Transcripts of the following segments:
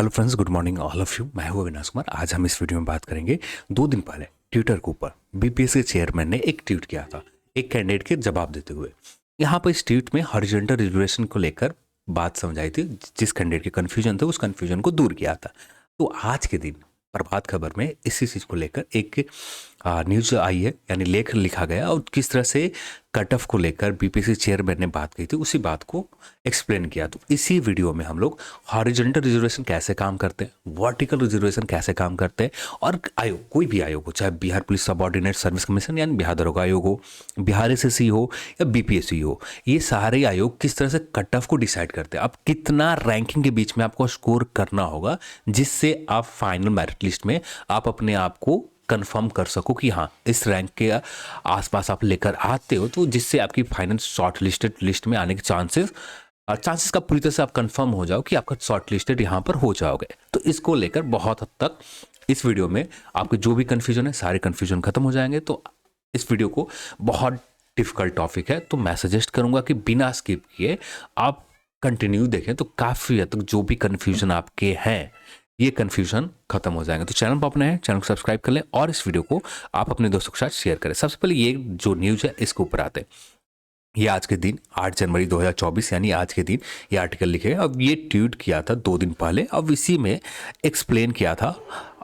Hello friends, good morning all of you. मैं हूं अविनाश कुमार। आज हम इस वीडियो में बात करेंगे 2 दिन पहले ट्विटर के ऊपर बीपीएससी चेयरमैन ने एक ट्वीट किया था एक कैंडिडेट के जवाब देते हुए। यहाँ पर इस ट्वीट में हॉरिजॉन्टल रिजर्वेशन को लेकर बात समझाई थी। जिस कैंडिडेट के कन्फ्यूजन थे उस कन्फ्यूजन को दूर किया था। तो आज के दिन प्रभात खबर में इसी चीज़ को लेकर एक न्यूज़ आई है, यानी लेख लिखा गया और किस तरह से कट ऑफ को लेकर बीपीएससी चेयरमैन ने बात की थी उसी बात को एक्सप्लेन किया। तो इसी वीडियो में हम लोग हॉरिजॉन्टल रिजर्वेशन कैसे काम करते हैं, वर्टिकल रिजर्वेशन कैसे काम करते हैं, और आयोग कोई भी आयोग हो, चाहे Bihar police subordinate service commission यानी बिहार दरोगा आयोग हो, बिहार एसएससी हो या बीपीएससी हो, ये सारे आयोग किस तरह से कट ऑफ को डिसाइड करते हैं। अब कितना रैंकिंग के बीच में आपको स्कोर करना होगा जिससे आप फाइनल मेरिट लिस्ट में आप अपने आप को कंफर्म कर सको कि हाँ इस रैंक के आसपास आप लेकर आते हो, तो जिससे आपकी फाइनल शॉर्ट लिस्टेड लिस्ट में आने के चांसेस का पूरी तरह से आप कंफर्म हो जाओ कि आपका शॉर्ट लिस्टेड यहाँ पर हो जाओगे। तो इसको लेकर बहुत हद तक इस वीडियो में आपके जो भी कन्फ्यूजन है सारे कन्फ्यूजन खत्म हो जाएंगे। तो इस वीडियो को बहुत डिफिकल्ट टॉपिक है, तो मैं सजेस्ट करूंगा कि बिना स्किप किए आप कंटिन्यू देखें, तो काफ़ी हद तक जो भी कन्फ्यूजन आपके हैं ये कन्फ्यूजन खत्म हो जाएंगे। तो चैनल पर अपने हैं, चैनल को सब्सक्राइब कर लें और इस वीडियो को आप अपने दोस्तों के साथ शेयर करें। सबसे पहले ये जो न्यूज़ है इसके ऊपर आते हैं। ये आज के दिन 8 जनवरी 2024 यानी आज के दिन ये आर्टिकल लिखे। अब ये ट्वीट किया था 2 दिन पहले। अब इसी में एक्सप्लेन किया था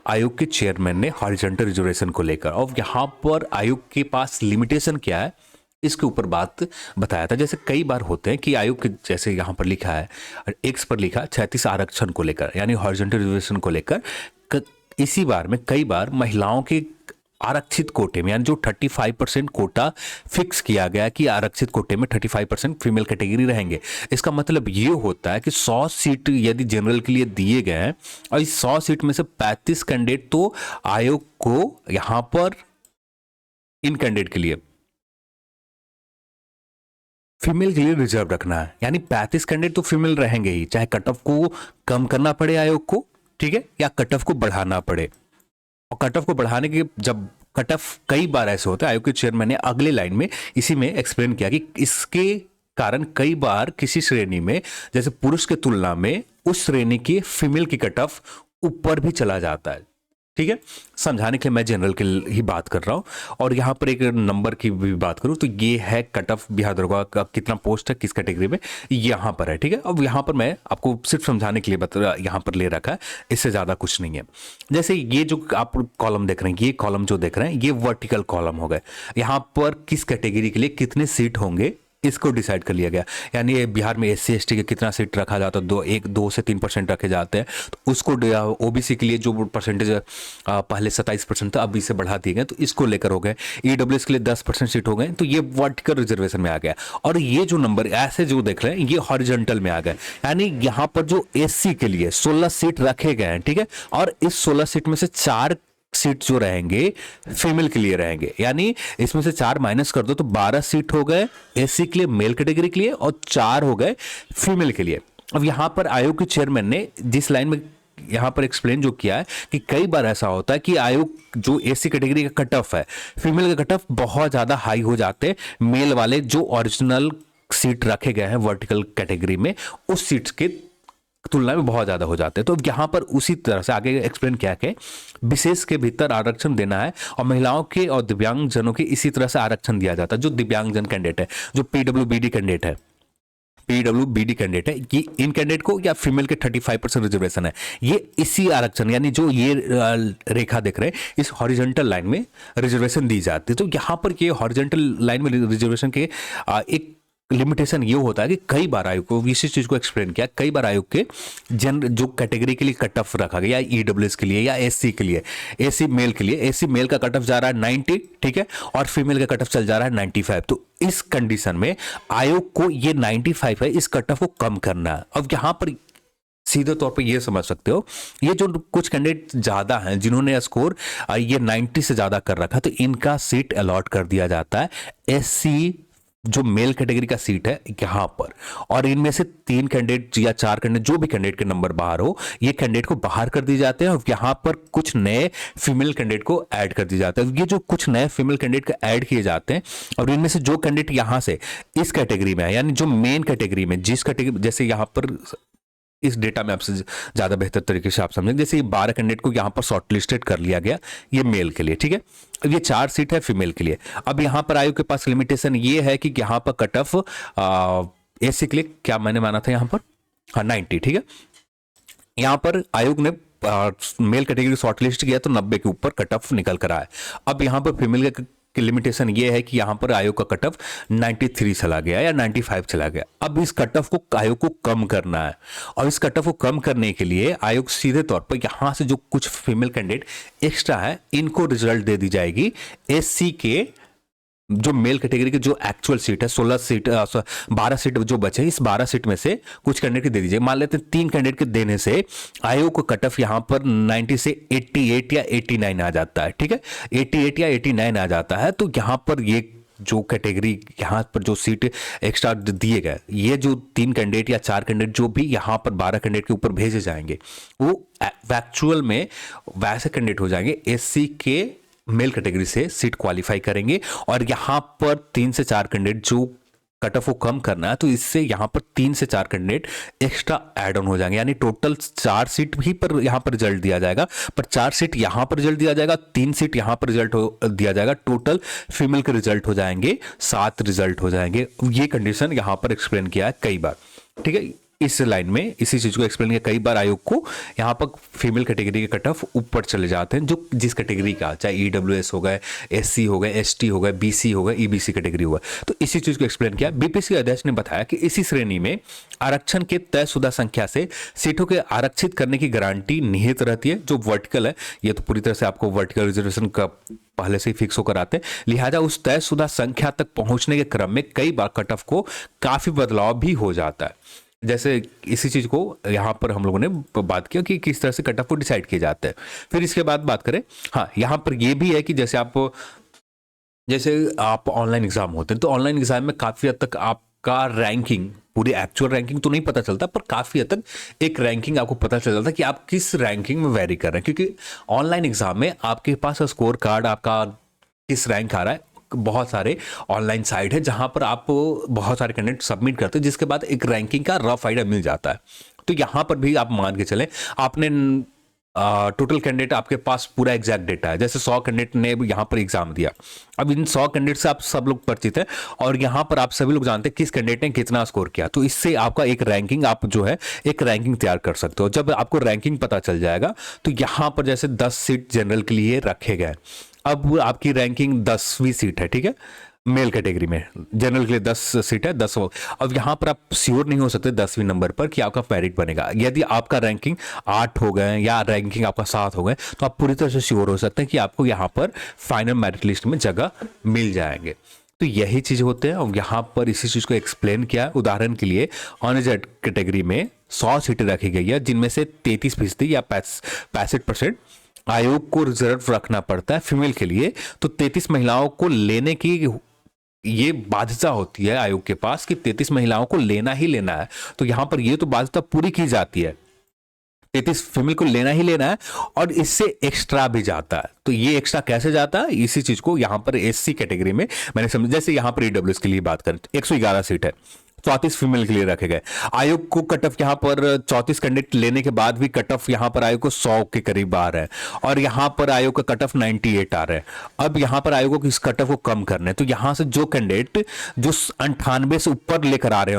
आयोग के चेयरमैन ने हॉरिजॉन्टल रिजर्वेशन को लेकर, और यहाँ पर आयोग के पास लिमिटेशन क्या है इसके ऊपर बात बताया था। जैसे कई बार होते हैं कि आयोग के, जैसे यहाँ पर लिखा है एक्स पर लिखा 36 आरक्षण को लेकर यानी हॉरिजॉन्टल रिजर्वेशन को लेकर, इसी बार में कई बार महिलाओं के आरक्षित कोटे में यानी जो 35% कोटा फिक्स किया गया कि आरक्षित कोटे में 35% फीमेल कैटेगरी रहेंगे। इसका मतलब ये होता है कि 100 सीट यदि जनरल के लिए दिए गए हैं और इस 100 सीट में से 35 कैंडिडेट तो आयोग को यहाँ पर इन कैंडिडेट के लिए फीमेल के लिए रिजर्व रखना है, यानी 35 कैंडिडेट तो फीमेल रहेंगे ही, चाहे कट ऑफ को कम करना पड़े आयोग को, ठीक है, या कट ऑफ को बढ़ाना पड़े। और कट ऑफ को बढ़ाने के जब कट ऑफ कई बार ऐसे होता है, आयोग के चेयरमैन ने अगले लाइन में इसी में एक्सप्लेन किया कि इसके कारण कई बार किसी श्रेणी में जैसे पुरुष के तुलना में उस श्रेणी की फीमेल की कट ऑफ ऊपर भी चला जाता है। ठीक है, समझाने के लिए मैं जनरल की ही बात कर रहा हूँ। और यहाँ पर एक नंबर की भी बात करूँ तो ये है कट ऑफ बिहार दरोगा का कितना पोस्ट है किस कैटेगरी में, यहाँ पर है। ठीक है, अब यहाँ पर मैं आपको सिर्फ समझाने के लिए यहाँ पर ले रखा है, इससे ज़्यादा कुछ नहीं है। जैसे ये जो आप कॉलम देख रहे हैं, ये कॉलम जो देख रहे हैं ये वर्टिकल कॉलम हो गए। यहाँ पर किस कैटेगरी के लिए कितने सीट होंगे इसको डिसाइड कर लिया गया। यानी बिहार में एससी एसटी के कितना सीट रखा जाता है, 2 से 3% रखे जाते हैं, तो उसको ओबीसी के लिए जो परसेंटेज पहले 27% था अभी से बढ़ा दिए गए, तो इसको लेकर हो गए। ईडब्ल्यूएस के लिए 10% सीट हो गए, तो ये वर्टिकल रिजर्वेशन में आ गया। और ये जो नंबर ऐसे जो देख रहे हैं ये हॉरिजॉन्टल में आ गए, यानी यहाँ पर जो एससी के लिए 16 सीट रखे गए हैं, ठीक है, और इस 16 सीट में से 4 सीट जो रहेंगे फीमेल के लिए रहेंगे, यानी इसमें से 4 माइनस कर दो तो 12 सीट हो गए एससी के लिए, मेल कैटेगरी के लिए, और 4 हो गए फीमेल के लिए। अब यहां पर आयोग के चेयरमैन ने जिस लाइन में यहां पर एक्सप्लेन जो किया है कि कई बार ऐसा होता है कि आयोग जो एससी कैटेगरी का कट ऑफ है, फीमेल का कट ऑफ बहुत ज्यादा हाई हो जाते हैं, मेल वाले जो ओरिजिनल सीट रखे गए हैं वर्टिकल कैटेगरी में उस सीट के तुलना में बहुत ज्यादा हो जाते हैं। तो यहाँ पर उसी तरह से आगे एक्सप्लेन किया कि विशेष के भीतर आरक्षण देना है और महिलाओं के और दिव्यांग जनों के इसी तरह से आरक्षण दिया जाता है। जो दिव्यांगजन कैंडिडेट है, जो पीडब्ल्यूबीडी कैंडिडेट है, कि इन कैंडिडेट को या फीमेल के 35% रिजर्वेशन है, ये इसी आरक्षण यानी जो ये रेखा देख रहे हैं इस हॉरिजॉन्टल लाइन में रिजर्वेशन दी जाती है। तो यहाँ पर ये हॉरिजॉन्टल लाइन में रिजर्वेशन के एक लिमिटेशन ये होता है कि कई बार आयोग को इसी चीज को एक्सप्लेन किया, कई बार आयोग के जो कैटेगरी के लिए कट ऑफ रखा गया, या ईडब्ल्यूएस के लिए या एससी के लिए, एससी मेल के लिए, एससी मेल का कट ऑफ जा रहा है 90, ठीक है, और फीमेल का कट ऑफ चल जा रहा है 95। तो इस कंडीशन में आयोग को ये 95 है इस कट ऑफ को कम करना है। अब यहां पर सीधे तौर पे ये समझ सकते हो, ये जो कुछ कैंडिडेट ज्यादा हैं जिन्होंने स्कोर ये 90 से ज्यादा कर रखा, तो इनका सीट अलॉट कर दिया जाता है एससी जो मेल कैटेगरी का सीट है यहां पर, और इनमें से 3 कैंडिडेट या 4 कैंडिडेट जो भी कैंडिडेट के नंबर बाहर हो, ये कैंडिडेट को बाहर कर दिए जाते हैं और यहां पर कुछ नए फीमेल कैंडिडेट को ऐड कर दिए जाते हैं। ये जो कुछ नए फीमेल कैंडिडेट का ऐड किए जाते हैं और इनमें से जो कैंडिडेट यहां से इस कैटेगरी में है, यानी जो मेन कैटेगरी में जिस कैटेगरी, जैसे यहां पर इस डेटा में आपसे ज़्यादा बेहतर तरीके से आप समझें। जैसे ये 12 कैंडिडेट को यहाँ पर शॉर्ट लिस्टेड कर लिया गया, ये मेल के लिए, ठीक है। अब ये 4 सीट है फीमेल के लिए। अब यहाँ पर आयोग के पास लिमिटेशन ये है कि यहाँ पर कट ऑफ एसी के लिए क्या मैंने माना था यहाँ पर, हाँ 90, ठीक है। यहाँ पर आयोग ने मेल कैटेगरी शॉर्ट लिस्ट किया तो 90 के ऊपर कट ऑफ निकल कर आया। अब यहाँ पर फीमेल की लिमिटेशन ये है कि यहाँ पर आयोग का कट ऑफ 93 चला गया या 95 चला गया। अब इस कट ऑफ को आयोग को कम करना है, और इस कट ऑफ को कम करने के लिए आयोग सीधे तौर पर यहाँ से जो कुछ फीमेल कैंडिडेट एक्स्ट्रा है इनको रिजल्ट दे दी जाएगी एससी के जो मेल कैटेगरी की जो एक्चुअल सीट है 16 सीट 12 सीट जो बचे, इस 12 सीट में से कुछ कैंडिडेट के दे दीजिए। मान लेते हैं 3 कैंडिडेट के देने से आयोग को कट ऑफ यहां पर 90 से 88 या 89 आ जाता है, ठीक है। 88 या 89 आ जाता है तो यहां पर ये जो कैटेगरी यहाँ पर जो सीट एक्स्ट्रा दिए गए, ये जो 3 कैंडिडेट या 4 कैंडिडेट जो भी यहाँ पर 12 कैंडिडेट के ऊपर भेजे जाएंगे वो एक्चुअल में वैसे कैंडिडेट हो जाएंगे एससी के मेल कैटेगरी से सीट क्वालिफाई करेंगे। और यहां पर 3 से 4 कैंडिडेट जो कट ऑफ को कम करना है तो इससे यहां पर 3 से 4 कैंडिडेट एक्स्ट्रा ऐड ऑन हो जाएंगे, यानी टोटल 4 सीट ही पर यहां पर रिजल्ट दिया जाएगा, पर 4 सीट यहां पर रिजल्ट दिया जाएगा, 3 सीट यहां पर रिजल्ट दिया जाएगा। टोटल फीमेल के रिजल्ट हो जाएंगे 7 रिजल्ट हो जाएंगे। ये कंडीशन यहां पर एक्सप्लेन किया है कई बार, ठीक है। इस लाइन में इसी चीज को एक्सप्लेन किया कई बार आयोग को, यहाँ पर फीमेल कैटेगरी के कट ऑफ ऊपर चले जाते हैं, जो जिस कैटेगरी का चाहे ईडब्ल्यूएस हो गए, एससी हो गए, एसटी हो गए, बीसी हो गए, ईबीसी कैटेगरी हो गए, तो इसी चीज को एक्सप्लेन किया। बीपीएससी अध्यक्ष ने बताया कि इसी श्रेणी में आरक्षण के तयशुदा संख्या से सीटों के आरक्षित करने की गारंटी निहित रहती है। जो वर्टिकल है ये तो पूरी तरह से आपको वर्टिकल रिजर्वेशन का पहले से ही फिक्स होकर आते हैं, लिहाजा उस तयशुदा संख्या तक पहुंचने के क्रम में कई बार कट ऑफ को काफी बदलाव भी हो जाता है। जैसे इसी चीज को यहाँ पर हम लोगों ने बात किया कि किस तरह से कट ऑफ को डिसाइड किए जाते हैं। फिर इसके बाद बात करें, हाँ यहाँ पर ये भी है कि जैसे आप ऑनलाइन एग्जाम होते हैं तो ऑनलाइन एग्जाम में काफी हद तक आपका रैंकिंग, पूरी एक्चुअल रैंकिंग तो नहीं पता चलता, पर काफी हद तक एक रैंकिंग आपको पता चल जाता है कि आप किस रैंकिंग में वेरी कर रहे हैं, क्योंकि ऑनलाइन एग्जाम में आपके पास स्कोर कार्ड आपका किस रैंक आ रहा है, बहुत सारे ऑनलाइन साइट है जहां पर आप बहुत सारे कैंडिडेट सबमिट करते हैं, जिसके बाद एक रैंकिंग का रफ आइडिया मिल जाता है। तो यहां पर भी आप मान के चलें आपने टोटल कैंडिडेट आपके पास पूरा एग्जैक्ट डेटा है, जैसे 100 कैंडिडेट ने यहाँ पर एग्जाम दिया। अब इन 100 कैंडिडेट से आप सब लोग परिचित हैं और यहाँ पर आप सभी लोग जानते हैं किस कैंडिडेट ने कितना स्कोर किया, तो इससे आपका एक रैंकिंग, आप जो है एक रैंकिंग तैयार कर सकते हो। जब आपको रैंकिंग पता चल जाएगा तो यहाँ पर जैसे 10 सीट जनरल के लिए रखे गए, अब आपकी रैंकिंग 10वीं सीट है, ठीक है, मेल कैटेगरी में जनरल के लिए 10 सीट है 10। अब यहां पर आप श्योर नहीं हो सकते 10वीं नंबर पर कि आपका मेरिट बनेगा। यदि आपका रैंकिंग 8 हो गए या रैंकिंग आपका 7 हो गए तो आप पूरी तरह से श्योर हो सकते हैं कि आपको यहां पर फाइनल मेरिट लिस्ट में जगह मिल जाएंगे। तो यही चीज होते हैं और यहां पर इसी चीज को एक्सप्लेन किया। उदाहरण के लिए ऑनरिजर्व कैटेगरी में 100 सीटें रखी गई है, जिनमें से 33% या 65% आयोग को रिजर्व रखना पड़ता है फीमेल के लिए। तो 33 महिलाओं को लेने की ये बाध्यता होती है आयोग के पास कि 33 महिलाओं को लेना ही लेना है, तो यहां पर ये तो बाध्यता पूरी की जाती है, 33 फीमेल को लेना ही लेना है और इससे एक्स्ट्रा भी जाता है। तो ये एक्स्ट्रा कैसे जाता है, इसी चीज को यहां पर एससी कैटेगरी में मैंने समझा। जैसे यहां पर ईडब्ल्यूएस के लिए बात करें 111 सीट है, 34 फीमेल के लिए रखे गए। आयोग को कट ऑफ यहां पर 34 कैंडिडेट लेने के बाद भी कट ऑफ यहां पर आयोग को 100 के करीब आ रहा है और यहां पर आयोग का कट ऑफ 98 आ रहा है। अब यहां पर आयोग को इस कट ऑफ को कम करना है, तो यहां से जो कैंडिडेट जो 98 से ऊपर लेकर आ रहे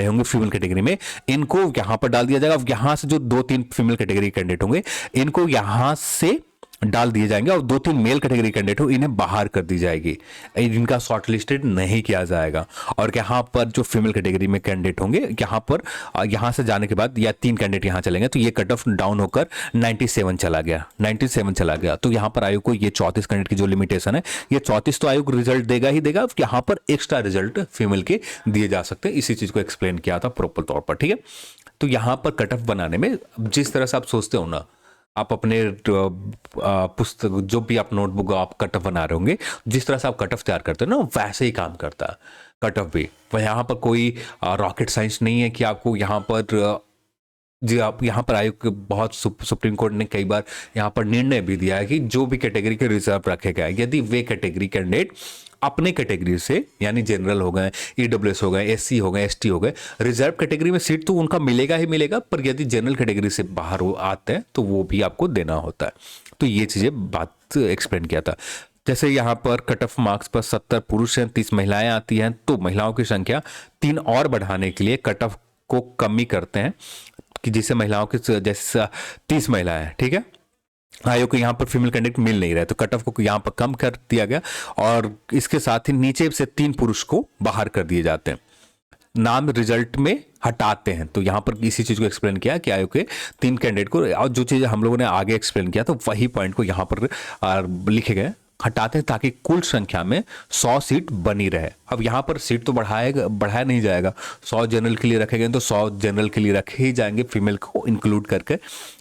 होंगे फीमेल कैटेगरी में, इनको यहां पर डाल दिया जाएगा। यहां से जो 2-3 फीमेल कैटेगरी कैंडिडेट होंगे इनको यहां से डाल दिए जाएंगे और 2-3 मेल कैटेगरी कैंडिडेट हो इन्हें बाहर कर दी जाएगी, इनका शॉर्ट लिस्टेड नहीं किया जाएगा। और यहाँ पर जो फीमेल कैटेगरी में कैंडिडेट होंगे यहाँ से जाने के बाद या 3 कैंडिडेट यहाँ चलेंगे तो ये कट ऑफ डाउन होकर 97 चला गया। तो यहाँ पर आयोग को ये 34 कैंडिडेट की जो लिमिटेशन है, ये 34 तो आयोग रिजल्ट देगा ही देगा, यहाँ पर एक्स्ट्रा रिजल्ट फीमेल के दिए जा सकते हैं। इसी चीज को एक्सप्लेन किया था प्रॉपर तौर पर, ठीक है। तो यहाँ पर कट ऑफ बनाने में जिस तरह से आप सोचते हो ना, आप अपने पुस्तक जो भी आप नोटबुक आप कट ऑफ बना रहे होंगे, जिस तरह से आप कट ऑफ तैयार करते हो ना वैसे ही काम करता है कट ऑफ भी। यहाँ पर कोई रॉकेट साइंस नहीं है कि आपको यहाँ पर जी आप यहाँ पर आयोग के बहुत सुप्रीम कोर्ट ने कई बार यहाँ पर निर्णय भी दिया है कि जो भी कैटेगरी के रिजर्व रखे गए, यदि वे कैटेगरी कैंडिडेट अपने कैटेगरी से, यानी जनरल हो गए, ईडब्ल्यूएस हो गए, एससी हो गए, एसटी हो गए, रिजर्व कैटेगरी में सीट तो उनका मिलेगा ही मिलेगा, पर यदि जनरल कैटेगरी से बाहर वो आते हैं तो वो भी आपको देना होता है। तो ये चीज़ें बात एक्सप्लेन किया था। जैसे यहाँ पर कट ऑफ मार्क्स पर 70 पुरुष हैं, 30 महिलाएं आती हैं, तो महिलाओं की संख्या 3 और बढ़ाने के लिए कट ऑफ को कमी करते हैं कि जिससे महिलाओं के जैसे 30 महिलाएं, ठीक है, आयोग को यहाँ पर फीमेल कैंडिडेट मिल नहीं रहे, तो कट ऑफ को यहाँ पर कम कर दिया गया और इसके साथ ही नीचे से 3 पुरुष को बाहर कर दिए जाते हैं, नाम रिजल्ट में हटाते हैं। तो यहाँ पर इसी चीज को एक्सप्लेन किया कि आयोग के 3 कैंडिडेट को, और जो चीज हम लोगों ने आगे एक्सप्लेन किया तो वही पॉइंट को यहाँ पर लिखे गए, हटाते हैं ताकि कुल संख्या में 100 सीट बनी रहे। अब यहाँ पर सीट तो बढ़ाया नहीं जाएगा, 100 जनरल के लिए रखे गए तो 100 जनरल के लिए रखे ही जाएंगे, फीमेल को इंक्लूड करके।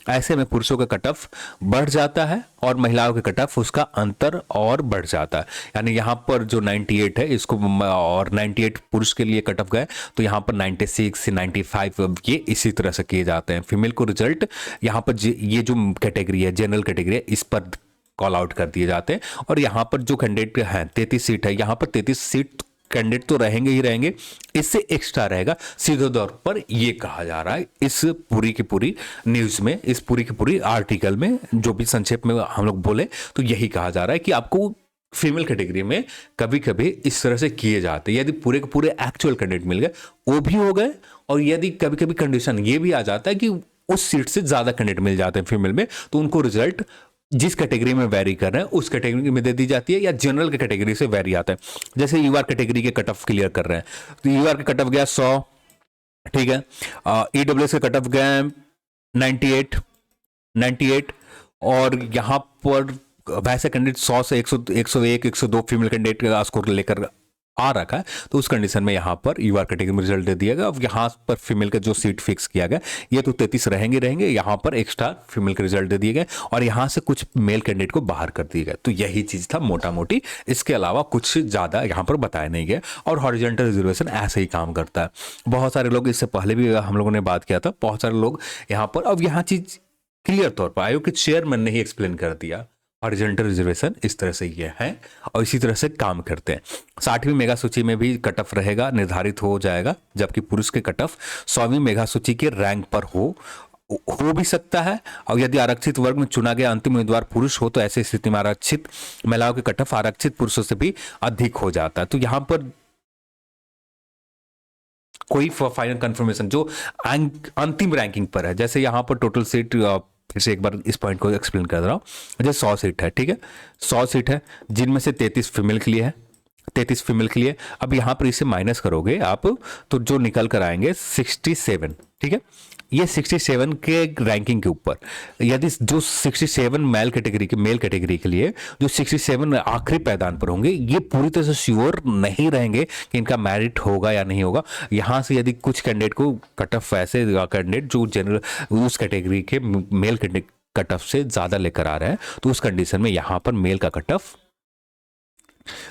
ऐसे में पुरुषों का कट ऑफ बढ़ जाता है और महिलाओं के कट ऑफ उसका अंतर और बढ़ जाता है। यानी यहाँ पर जो 98 है इसको, और 98 पुरुष के लिए कट ऑफ गए तो यहाँ पर 96 से 95 ये इसी तरह से किए जाते हैं। फीमेल को रिजल्ट यहाँ पर ये जो कैटेगरी है, जनरल कैटेगरी है, इस पर कॉल आउट कर दिए जाते हैं। और यहाँ पर जो कैंडिडेट हैं 33 सीट है, यहाँ पर 33 सीट कैंडिडेट तो रहेंगे ही रहेंगे, इससे एक्स्ट्रा रहेगा। सीधे तौर पर ये कहा जा रहा है इस पूरी की पूरी न्यूज में, इस पूरी की पूरी आर्टिकल में, जो भी संक्षेप में हम लोग बोले तो यही कहा जा रहा है कि आपको फीमेल कैटेगरी में कभी कभी इस तरह से किए जाते हैं। यदि पूरे के पूरे एक्चुअल कैंडिडेट मिल गए वो भी हो गए, और यदि कभी कभी कंडीशन ये भी आ जाता है कि उस सीट से ज्यादा कैंडिडेट मिल जाते हैं फीमेल में, तो उनको रिजल्ट जिस कैटेगरी में वेरी कर रहे हैं उस कैटेगरी में दे दी जाती है, या जनरल के कैटेगरी से वेरी आता है। जैसे यूआर कैटेगरी के कट ऑफ क्लियर कर रहे हैं तो यूआर के कट ऑफ गया 100, ठीक है, ईडब्ल्यूएस के कट ऑफ गए 98, और यहां पर वैसे कैंडिडेट 100 से 101, 102 फीमेल कैंडिडेट का स्कोर लेकर आ रखा है, तो उस कंडीशन में यहाँ पर यूआर कैटेगरी में रिजल्ट दे दिया गया। अब यहाँ पर फीमेल का जो सीट फिक्स किया गया ये तो 33 रहेंगे, यहाँ पर एक्स्ट्रा फीमेल के रिजल्ट दे दिए गए और यहाँ से कुछ मेल कैंडिडेट को बाहर कर दिया गया। तो यही चीज था मोटा मोटी, इसके अलावा कुछ ज्यादा यहाँ पर बताया नहीं गया। और हॉरिजॉन्टल रिजर्वेशन ऐसे ही काम करता है। बहुत सारे लोग, इससे पहले भी हम लोगों ने बात किया था, बहुत सारे लोग यहाँ पर, अब यहाँ चीज क्लियर तौर पर आयोग के चेयरमैन ने ही एक्सप्लेन कर दिया, हॉरिजॉन्टल रिजर्वेशन इस तरह से ये है और इसी तरह से काम करते हैं। 60वीं मेगा सूची में भी कट ऑफ रहेगा, निर्धारित हो जाएगा, जबकि पुरुष के कट ऑफ 100वीं मेगा सूची के रैंक पर हो भी सकता है। और यदि आरक्षित वर्ग में चुना गया अंतिम उम्मीदवार पुरुष हो तो ऐसी स्थिति में आरक्षित महिलाओं के कट ऑफ आरक्षित पुरुषों से भी अधिक हो जाता है। तो यहां पर कोई फाइनल कंफर्मेशन जो अंतिम रैंकिंग पर है, जैसे यहां पर टोटल सीट, फिर से एक बार इस पॉइंट को एक्सप्लेन कर रहा हूं, जैसे 100 सीट है, ठीक है, 100 सीट है जिनमें से 33 फीमेल के लिए है, 33 फीमेल के लिए। अब यहां पर इसे माइनस करोगे आप तो जो निकल कर आएंगे 67, ठीक है, ये 67 के रैंकिंग के ऊपर, यदि जो 67 मेल कैटेगरी के लिए जो 67 आखिरी पैदान पर होंगे, ये पूरी तरह से श्योर नहीं रहेंगे कि इनका मेरिट होगा या नहीं होगा। यहां से यदि कुछ कैंडिडेट को कट ऑफ, ऐसे कैंडिडेट जो जनरल उस कैटेगरी के मेल कट ऑफ से ज्यादा लेकर आ रहे हैं, तो उस कंडीशन में यहां पर मेल का कट ऑफ,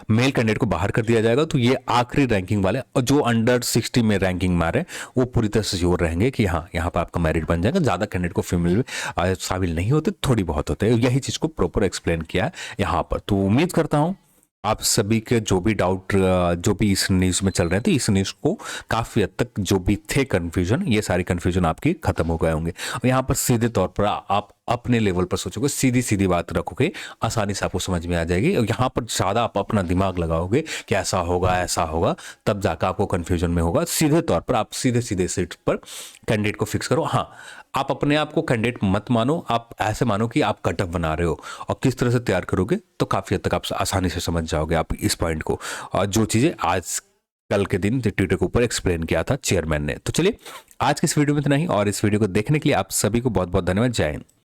मेल कैंडिडेट को बाहर कर दिया जाएगा। तो ये आखिरी रैंकिंग वाले और जो अंडर 60 में रैंकिंग मारे वो पूरी तरह से श्योर रहेंगे कि हाँ यहाँ पर आपका मेरिट बन जाएगा। ज्यादा कैंडिडेट को फीमेल में शामिल नहीं होते, थोड़ी बहुत होते हैं। यही चीज को प्रॉपर एक्सप्लेन किया है यहाँ पर। तो उम्मीद करता हूँ आप सभी के जो भी डाउट, जो भी इस न्यूज में चल रहे थे, इस न्यूज को काफी हद तक जो भी थे कंफ्यूजन, ये सारी कंफ्यूजन आपकी खत्म हो गए होंगे। और यहाँ पर सीधे तौर पर आप अपने लेवल पर सोचोगे, सीधी सीधी बात रखोगे, आसानी से आपको समझ में आ जाएगी। और यहाँ पर ज्यादा आप अपना दिमाग लगाओगे कि ऐसा होगा, तब जाकर आपको कंफ्यूजन में होगा। सीधे तौर पर आप सीधे सीधे सीट पर कैंडिडेट को फिक्स करो। हाँ, आप अपने आप को कैंडिडेट मत मानो, आप ऐसे मानो कि आप कट ऑफ बना रहे हो, और किस तरह से तैयार करोगे तो काफी हद तक आप आसानी से समझ जाओगे आप इस पॉइंट को, और जो चीजें आज कल के दिन ट्विटर के ऊपर एक्सप्लेन किया था चेयरमैन ने। तो चलिए आज के इस वीडियो में इतना ही, और इस वीडियो को देखने के लिए आप सभी को बहुत बहुत धन्यवाद। जय हिंद।